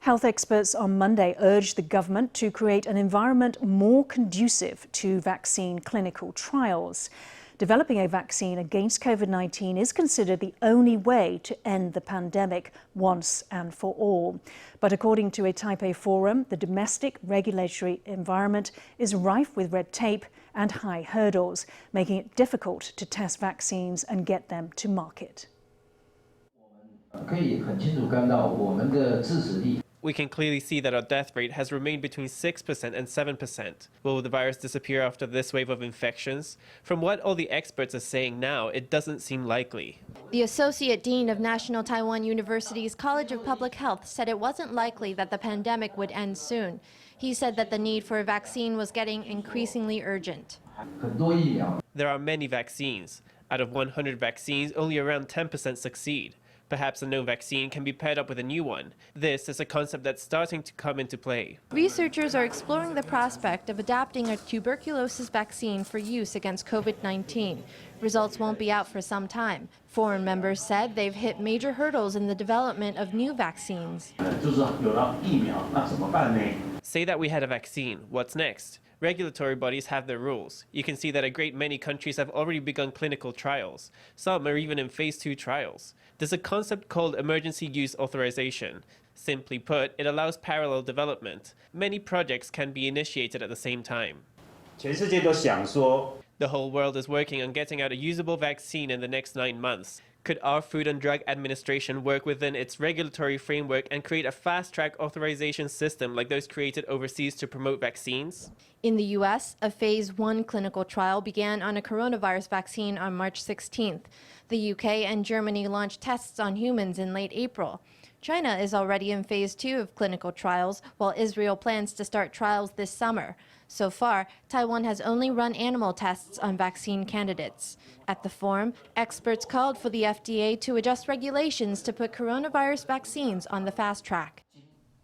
Health experts on Monday urged the government to create an environment more conducive to vaccine clinical trials. Developing a vaccine against COVID-19 is considered the only way to end the pandemic once and for all. But according to a Taipei forum, the domestic regulatory environment is rife with red tape and high hurdles, making it difficult to test vaccines and get them to market. We can clearly see that our death rate has remained between 6% and 7%. Will the virus disappear after this wave of infections? From what all the experts are saying now, it doesn't seem likely. The Associate Dean of National Taiwan University's College of Public Health said it wasn't likely that the pandemic would end soon. He said that the need for a vaccine was getting increasingly urgent. There are many vaccines. Out of 100 vaccines, only around 10% succeed. Perhaps a known vaccine can be paired up with a new one. This is a concept that's starting to come into play. Researchers are exploring the prospect of adapting a tuberculosis vaccine for use against COVID-19. Results won't be out for some time. Foreign members said they've hit major hurdles in the development of new vaccines. Say that we had a vaccine. What's next? Regulatory bodies have their rules. You can see that a great many countries have already begun clinical trials. Some are even in phase 2 trials. There's a concept called emergency use authorization. Simply put, it allows parallel development. Many projects can be initiated at the same time. The whole world is working on getting out a usable vaccine in the next 9 months. Could our Food and Drug Administration work within its regulatory framework and create a fast-track authorization system like those created overseas to promote vaccines? In the U.S., a phase 1 clinical trial began on a coronavirus vaccine on March 16th. The U.K. and Germany launched tests on humans in late April. China is already in phase 2 of clinical trials, while Israel plans to start trials this summer. So far, Taiwan has only run animal tests on vaccine candidates. At the forum, experts called for the FDA to adjust regulations to put coronavirus vaccines on the fast track.